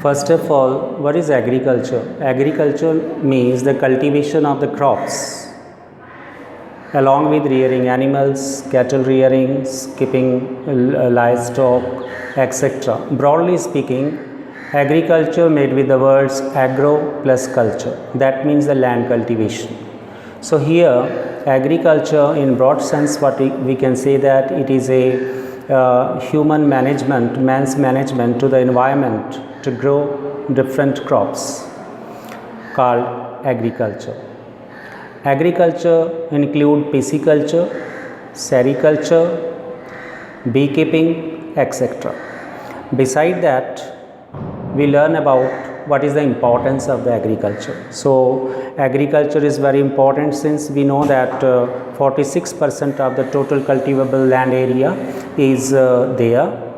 First of all, what is agriculture? Agriculture means the cultivation of the crops along with rearing animals, cattle rearing, keeping livestock, etc. Broadly speaking, agriculture made with the words agro plus culture. That means the land cultivation. So here, agriculture in broad sense, what we can say that it is a human management, man's management to the environment to grow different crops called agriculture. Agriculture include pisciculture, sericulture, beekeeping, etc. Beside that, we learn about what is the importance of the agriculture. So, agriculture is very important since we know that 46% of the total cultivable land area is there.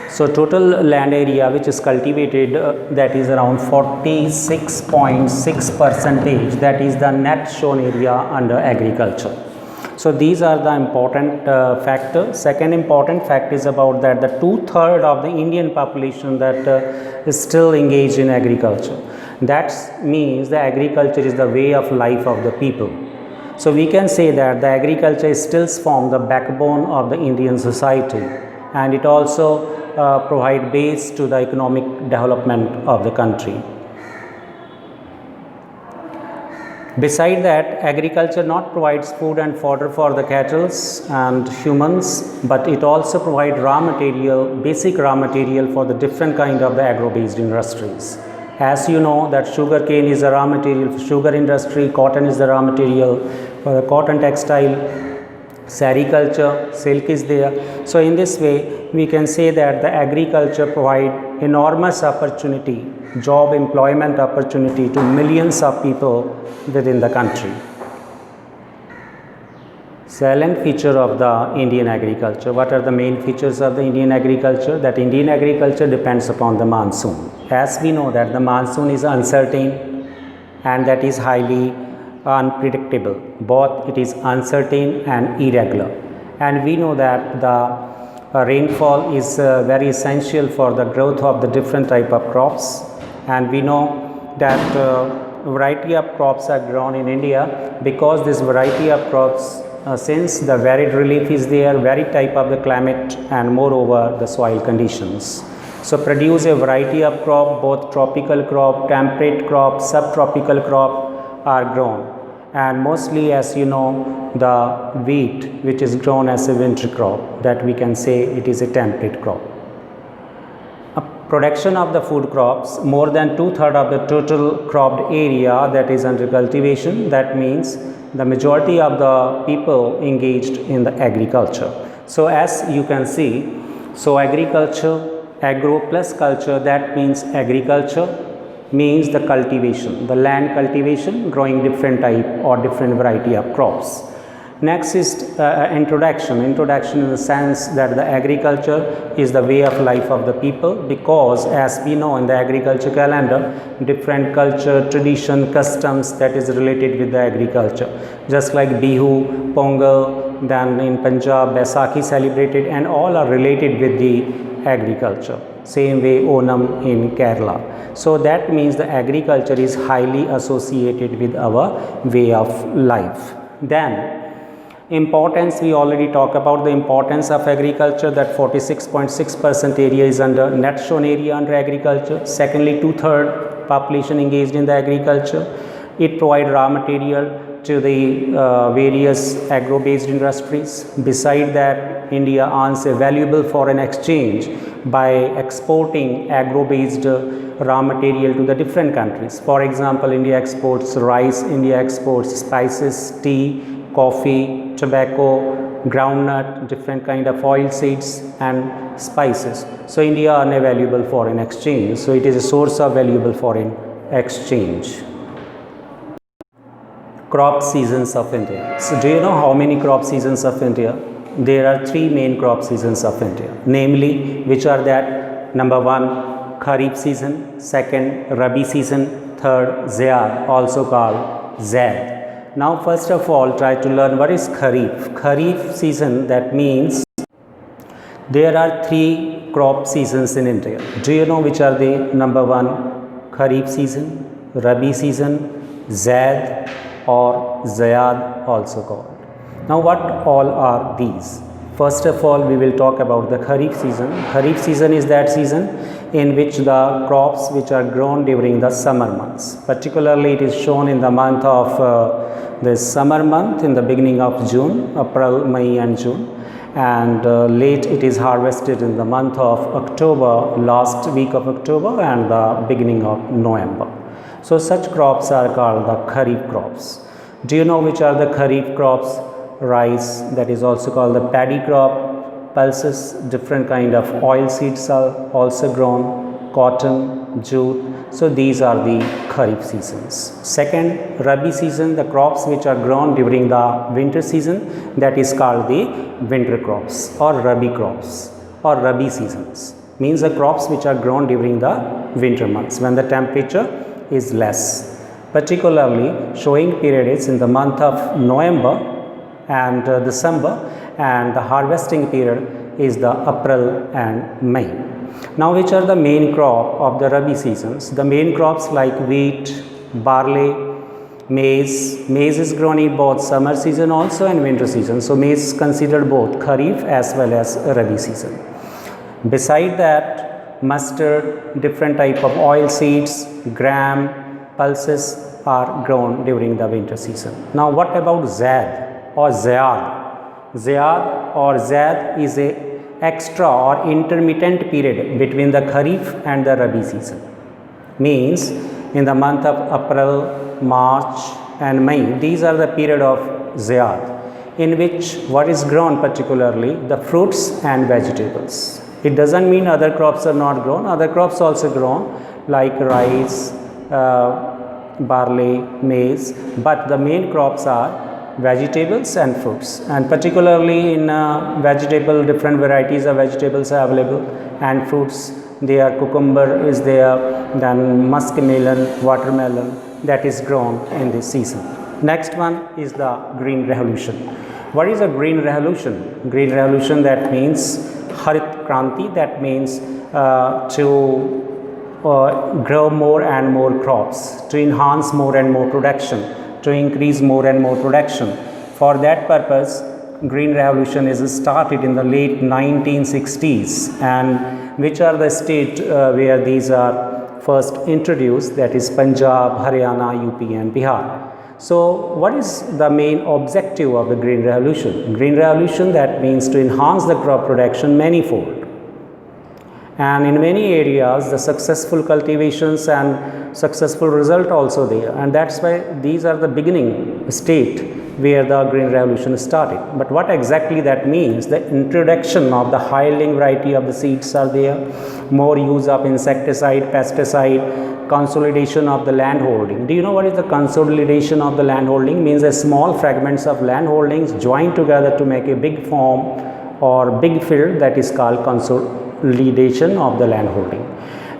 So, total land area which is cultivated that is around 46.6 percentage, that is the net shown area under agriculture. So, these are the important factors. Second important fact is about that the 2/3 of the Indian population that is still engaged in agriculture. That means the agriculture is the way of life of the people. So, we can say that the agriculture still forms the backbone of the Indian society, and it also provide base to the economic development of the country. Beside that, agriculture not provides food and fodder for the cattle and humans, but it also provides raw material, basic raw material for the different kind of the agro-based industries. As you know that sugar cane is a raw material for sugar industry, cotton is the raw material for the cotton textile, sericulture, silk is there. So, in this way we can say that the agriculture provide enormous opportunity, job employment opportunity to millions of people within the country. Salient feature of the Indian agriculture. What are the main features of the Indian agriculture? That Indian agriculture depends upon the monsoon. As we know that the monsoon is uncertain and that is highly unpredictable. Both it is uncertain and irregular, and we know that the rainfall is very essential for the growth of the different type of crops, and we know that variety of crops are grown in India because this variety of crops since the varied relief is there, varied type of the climate and moreover the soil conditions. So, produce a variety of crop, both tropical crop, temperate crop, subtropical crop are grown, and mostly as you know the wheat which is grown as a winter crop, that we can say it is a temperate crop. Production of the food crops, more than 2/3 of the total cropped area that is under cultivation, that means the majority of the people engaged in the agriculture. So, as you can see, so agriculture, agro plus culture, that means agriculture means the cultivation, the land cultivation, growing different type or different variety of crops. Next is introduction in the sense that the agriculture is the way of life of the people, because as we know in the agriculture calendar, different culture, tradition, customs that is related with the agriculture, just like Bihu, Pongal, then in Punjab Baisakhi celebrated, and all are related with the agriculture. Same way Onam in Kerala. So, that means the agriculture is highly associated with our way of life. Then importance, we already talked about the importance of agriculture, that 46.6% area is under net shown area under agriculture. Secondly, 2/3 population engaged in the agriculture. It provides raw material to the various agro based industries. Beside that, India earns a valuable foreign exchange by exporting agro based raw material to the different countries. For example, India exports rice, India exports spices, tea, coffee, tobacco, groundnut, different kind of oil seeds and spices. So, India earn a valuable foreign exchange. So, it is a source of valuable foreign exchange. Crop seasons of India. So, do you know how many crop seasons of India? There are 3 main crop seasons of India, namely which are that: number 1 Kharif season, second Rabi season, third Zyar, also called Zaid. Now, first of all, try to learn what is Kharif. Kharif season, that means there are 3 crop seasons in India. Do you know which are the number one? Kharif season, Rabi season, Zaid or Zayad also called. Now what all are these? First of all, we will talk about the Kharif season. Kharif season is that season in which the crops which are grown during the summer months. Particularly it is shown in the month of this summer month, in the beginning of June, April, May and June, and late it is harvested in the month of October, last week of October and the beginning of November. So such crops are called the Kharif crops. Do you know which are the Kharif crops? Rice, that is also called the paddy crop, pulses, different kind of oil seeds are also grown, cotton, jute. So these are the Kharif seasons. Second, Rabi season, the crops which are grown during the winter season, that is called the winter crops or Rabi crops or Rabi seasons. Means the crops which are grown during the winter months when the temperature is less. Particularly showing period is in the month of November and December, and the harvesting period is the April and May. Now which are the main crop of the Rabi seasons? The main crops like wheat, barley, maize. Maize is grown in both summer season also and winter season. So maize is considered both Kharif as well as Rabi season. Beside that, mustard, different type of oil seeds, gram, pulses are grown during the winter season. Now what about Zaid or Zayad? Zayad or Zaid is a extra or intermittent period between the Kharif and the Rabi season. Means in the month of April, March and May, these are the period of Zayad, in which what is grown particularly the fruits and vegetables. It doesn't mean other crops are not grown, other crops also grown like rice, barley, maize, but the main crops are vegetables and fruits, and particularly in vegetable, different varieties of vegetables are available, and fruits, there cucumber is there, then muskmelon, watermelon, that is grown in this season. Next one is the Green Revolution. What is a Green Revolution? Green Revolution, that means Harit Kranti, that means to grow more and more crops, to enhance more and more production, to increase more and more production. For that purpose, Green Revolution is started in the late 1960s, and which are the states where these are first introduced, that is Punjab, Haryana, UP and Bihar. So what is the main objective of the Green Revolution? Green Revolution, that means to enhance the crop production manifold. And in many areas the successful cultivations and successful result also there, and that's why these are the beginning state where the Green Revolution started. But what exactly that means? The introduction of the high yielding variety of the seeds are there, more use of insecticide, pesticide, consolidation of the land holding. Do you know what is the consolidation of the land holding? Means a small fragments of land holdings joined together to make a big farm or big field, that is called consolidation of the land holding.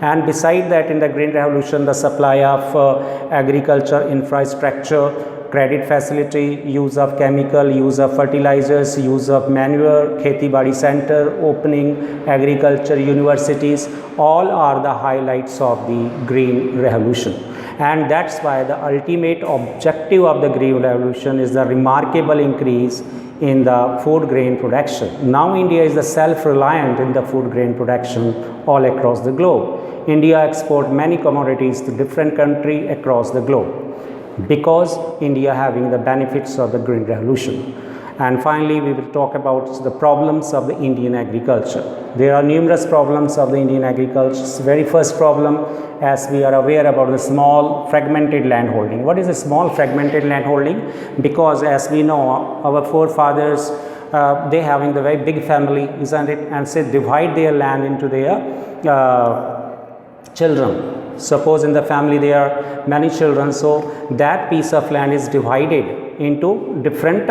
And beside that, in the Green Revolution, the supply of agriculture infrastructure, credit facility, use of chemical, use of fertilizers, use of manure, Kheti Badi Center, opening agriculture universities, all are the highlights of the Green Revolution. And that's why the ultimate objective of the Green Revolution is the remarkable increase in the food grain production. Now India is the self-reliant in the food grain production all across the globe. India export many commodities to different countries across the globe because India having the benefits of the Green Revolution. And finally, we will talk about the problems of the Indian agriculture. There are numerous problems of the Indian agriculture. Very first problem, as we are aware about the small fragmented land holding. What is a small fragmented land holding? Because as we know, our forefathers, they having the very big family, isn't it? And say divide their land into their children. Suppose in the family there are many children, so that piece of land is divided into different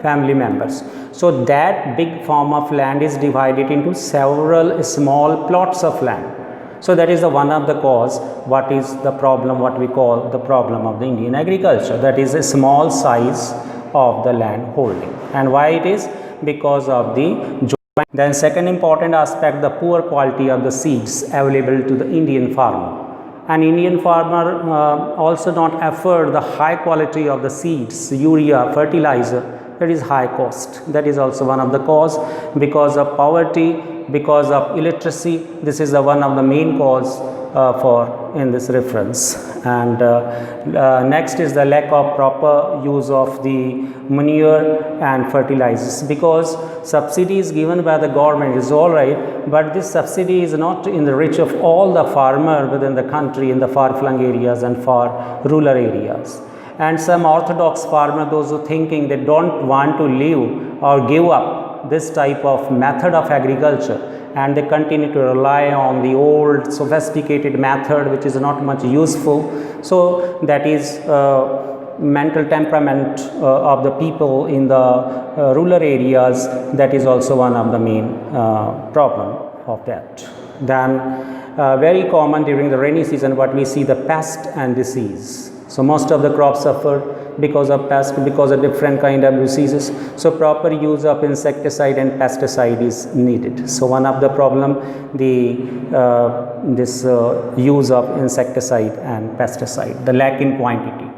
family members. So that big farm of land is divided into several small plots of land. So that is the one of the cause, what is the problem, what we call the problem of the Indian agriculture. That is a small size of the land holding. And why it is? Because of the Then second important aspect, the poor quality of the seeds available to the Indian farmer. An Indian farmer also not afford the high quality of the seeds, urea, fertilizer, that is high cost. That is also one of the cause, because of poverty, because of illiteracy. This is the one of the main cause for in this reference. And next is the lack of proper use of the manure and fertilizers, because subsidy is given by the government is all right, but this subsidy is not in the reach of all the farmer within the country in the far flung areas and far rural areas. And some orthodox farmer, those who thinking they don't want to live or give up this type of method of agriculture, and they continue to rely on the old sophisticated method which is not much useful. So that is mental temperament of the people in the rural areas. That is also one of the main problem of that. Then very common during the rainy season, what we see, the pest and disease. So most of the crops suffer because of pest, because of different kind of diseases. So proper use of insecticide and pesticide is needed. So one of the problem, the this use of insecticide and pesticide, the lack in quantity,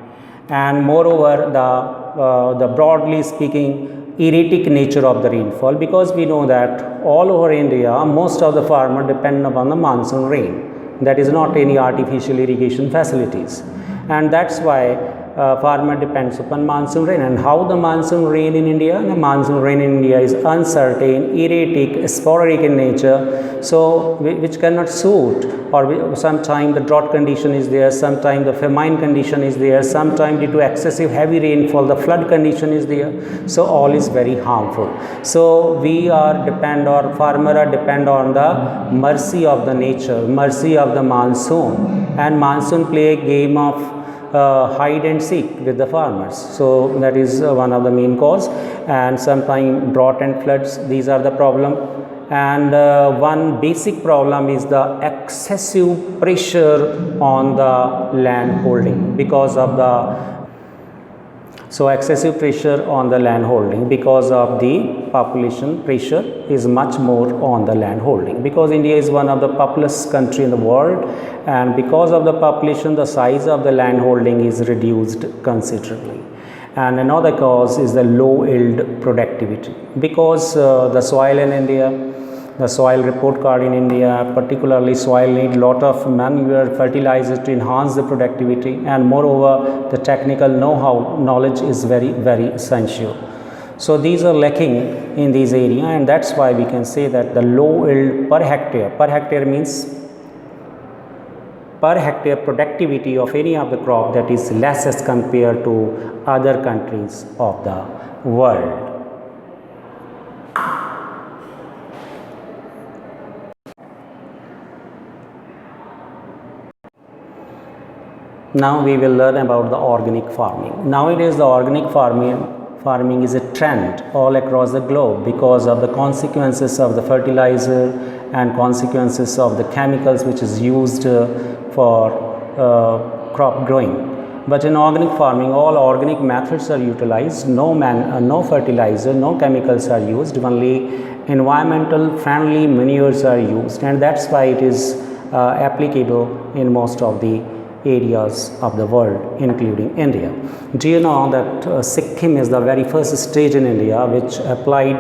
and moreover the broadly speaking erratic nature of the rainfall, because we know that all over India most of the farmer depend upon the monsoon rain. That is not any artificial irrigation facilities. And that's why farmer depends upon monsoon rain. And how the monsoon rain in India? The monsoon rain in India is uncertain, erratic, sporadic in nature, so which cannot suit, or sometimes the drought condition is there, sometimes the famine condition is there, sometimes due to excessive heavy rainfall the flood condition is there. So all is very harmful. So we are depend, or farmer are depend on the mercy of the nature, mercy of the monsoon, and monsoon play a game of hide and seek with the farmers. So that is one of the main cause, and sometimes drought and floods, these are the problem. And one basic problem is the excessive pressure on the land holding, because of the excessive pressure on the land holding because of the population pressure is much more on the land holding, because India is one of the populous country in the world, and because of the population the size of the land holding is reduced considerably. And another cause is the low yield productivity, because the soil in India, the soil report card in India, particularly soil need lot of manure, fertilizer to enhance the productivity, and moreover the technical know-how, knowledge is very essential. So these are lacking in these area, and that's why we can say that the low yield per hectare means per hectare productivity of any of the crop, that is less as compared to other countries of the world. Now we will learn about the organic farming. Nowadays the organic farming is a trend all across the globe because of the consequences of the fertilizer and consequences of the chemicals which is used for crop growing. But in organic farming all organic methods are utilized, no fertilizer, no chemicals are used, only environmental friendly manures are used, and that's why it is applicable in most of the areas of the world including India. Do you know that Sikkim is the very first state in India which applied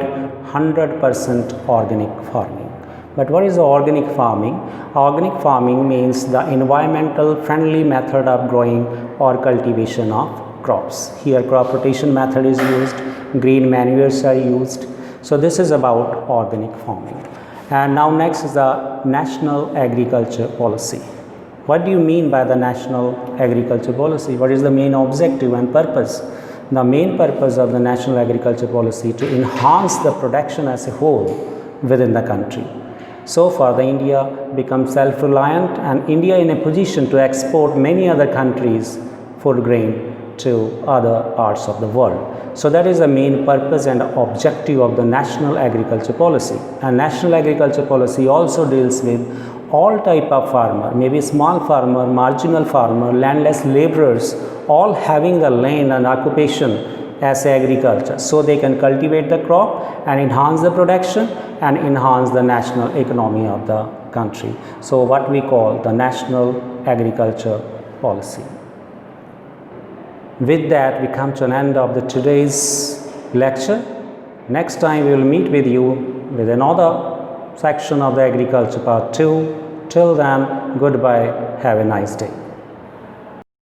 100% organic farming? But what is the organic farming? Organic farming means the environmental friendly method of growing or cultivation of crops. Here crop rotation method is used, green manures are used. So this is about organic farming. And now next is the National Agriculture Policy. What do you mean by the National Agriculture Policy? What is the main objective and purpose? The main purpose of the National Agriculture Policy to enhance the production as a whole within the country. So far the India becomes self-reliant, and India in a position to export many other countries food grain to other parts of the world. So that is the main purpose and objective of the National Agriculture Policy. And National Agriculture Policy also deals with all type of farmer, maybe small farmer, marginal farmer, landless laborers, all having the land and occupation as agriculture, so they can cultivate the crop and enhance the production and enhance the national economy of the country. So what we call the national agriculture policy. With that, we come to an end of the today's lecture. Next time we will meet with you with another section of the agriculture part 2. Till then, goodbye, have a nice day.